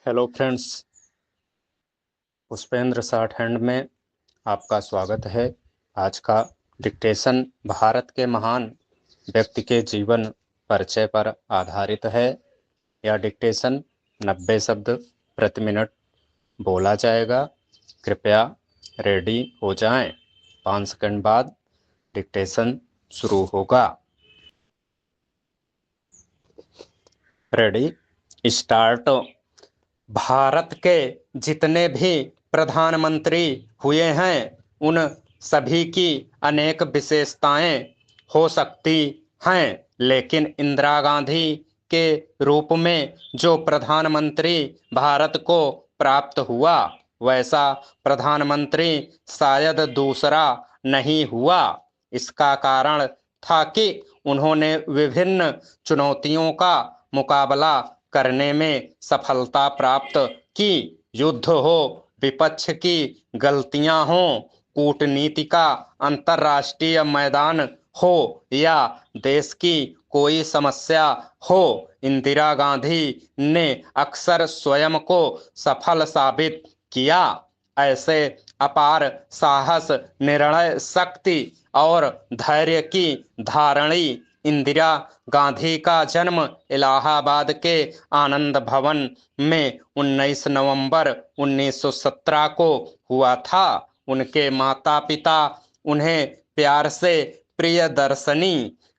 Hello friends, Pushpendra short hand में आपका स्वागत है। आज का डिक्टेशन भारत के महान व्यक्ति के जीवन परिचय पर आधारित है। यह डिक्टेशन 90 शब्द प्रति मिनट बोला जाएगा। कृपया रेडी हो जाएं। 5 सेकंड बाद डिक्टेशन शुरू होगा। Ready, start. भारत के जितने भी प्रधानमंत्री हुए हैं उन सभी की अनेक विशेषताएं हो सकती हैं, लेकिन इंदिरा गांधी के रूप में जो प्रधानमंत्री भारत को प्राप्त हुआ वैसा प्रधानमंत्री शायद दूसरा नहीं हुआ। इसका कारण था कि उन्होंने विभिन्न चुनौतियों का मुकाबला करने में सफलता प्राप्त की। युद्ध हो, विपक्ष की गलतियां हो, कूटनीति का अंतर्राष्ट्रीय मैदान हो या देश की कोई समस्या हो, इंदिरा गांधी ने अक्सर स्वयं को सफल साबित किया। ऐसे अपार साहस, निर्णय शक्ति और धैर्य की धारणी इंदिरा गांधी का जन्म इलाहाबाद के आनंद भवन में 19 नवंबर 1917 को हुआ था। उनके माता पिता उन्हें प्यार से प्रियदर्शनी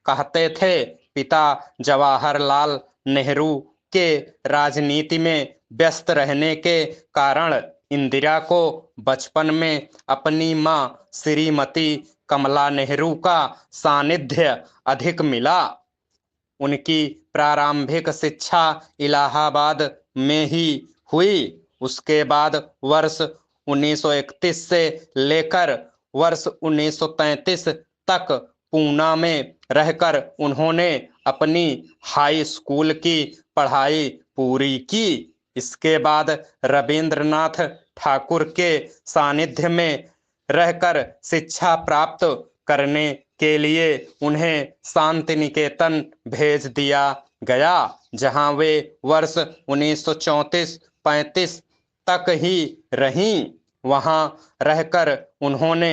कहते थे। पिता जवाहरलाल नेहरू के राजनीति में व्यस्त रहने के कारण इंदिरा को बचपन में अपनी मां श्रीमती कमला नेहरू का सानिध्य अधिक मिला। उनकी प्रारंभिक शिक्षा इलाहाबाद में ही हुई। उसके बाद वर्ष 1931 से लेकर वर्ष 1933 तक पूना में रहकर उन्होंने अपनी हाई स्कूल की पढ़ाई पूरी की। इसके बाद रविंद्रनाथ ठाकुर के सानिध्य में रहकर शिक्षा प्राप्त करने के लिए उन्हें शांति निकेतन भेज दिया गया, जहां वे वर्ष 1934-35 तक ही रहीं। वहां रहकर उन्होंने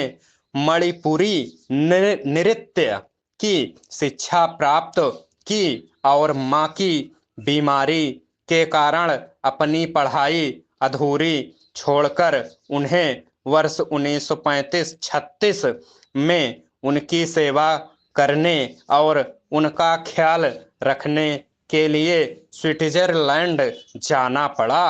मणिपुरी नृत्य की शिक्षा प्राप्त की और मां की बीमारी के कारण अपनी पढ़ाई अधूरी छोड़कर उन्हें वर्ष 1935-36 में उनकी सेवा करने और उनका ख्याल रखने के लिए स्विट्जरलैंड जाना पड़ा।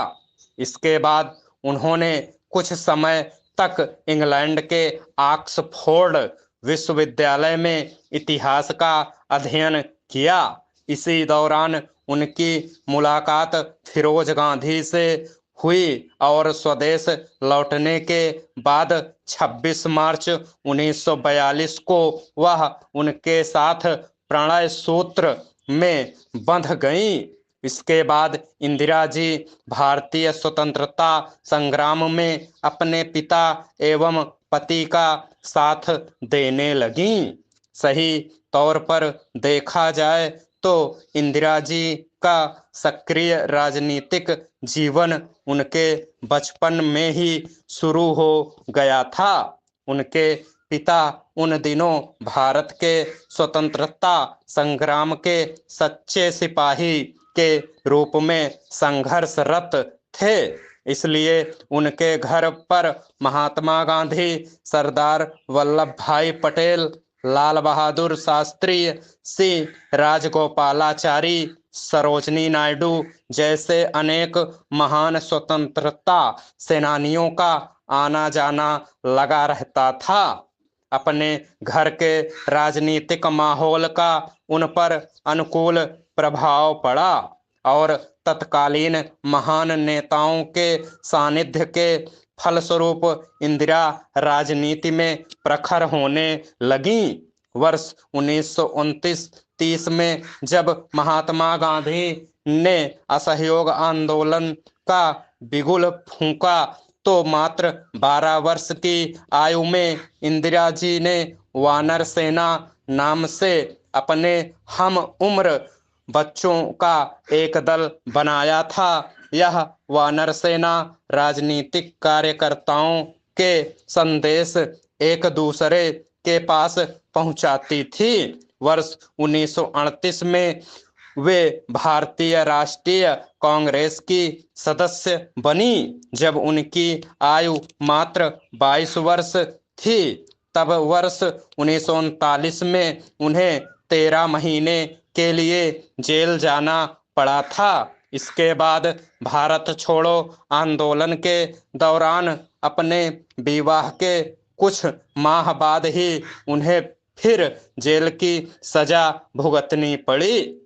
इसके बाद उन्होंने कुछ समय तक इंग्लैंड के ऑक्सफोर्ड विश्वविद्यालय में इतिहास का अध्ययन किया। इसी दौरान उनकी मुलाकात फिरोज गांधी से हुई और स्वदेश लौटने के बाद 26 मार्च 1942 को वह उनके साथ प्रणय सूत्र में बंध गईं। इसके बाद इंदिरा जी भारतीय स्वतंत्रता संग्राम में अपने पिता एवं पति का साथ देने लगीं। सही तौर पर देखा जाए तो इंदिरा जी का सक्रिय राजनीतिक जीवन उनके बचपन में ही शुरू हो गया था। उनके पिता उन दिनों भारत के स्वतंत्रता संग्राम के सच्चे सिपाही के रूप में संघर्षरत थे। इसलिए उनके घर पर महात्मा गांधी, सरदार वल्लभ भाई पटेल, लाल बहादुर शास्त्री, सी राजगोपालाचारी, सरोजनी नायडू जैसे अनेक महान स्वतंत्रता सेनानियों का आना जाना लगा रहता था। अपने घर के राजनीतिक माहौल का उन पर अनुकूल प्रभाव पड़ा और तत्कालीन महान नेताओं के सानिध्य के फलस्वरूप इंदिरा राजनीति में प्रखर होने लगी। वर्ष 1929-30 में जब महात्मा गांधी ने असहयोग आंदोलन का बिगुल फूंका तो मात्र 12 वर्ष की आयु में इंदिरा जी ने वानर सेना नाम से अपने हम उम्र बच्चों का एक दल बनाया था यह वानर सेना राजनीतिक कार्यकर्ताओं के संदेश एक दूसरे के पास पहुंचाती थी। वर्ष 1938 में वे भारतीय राष्ट्रीय कांग्रेस की सदस्य बनी। जब उनकी आयु मात्र 22 वर्ष थी, तब वर्ष 1939 में उन्हें 13 महीने के लिए जेल जाना पड़ा था। इसके बाद भारत छोड़ो आंदोलन के दौरान अपने विवाह के कुछ माह बाद ही उन्हें फिर जेल की सजा भुगतनी पड़ी।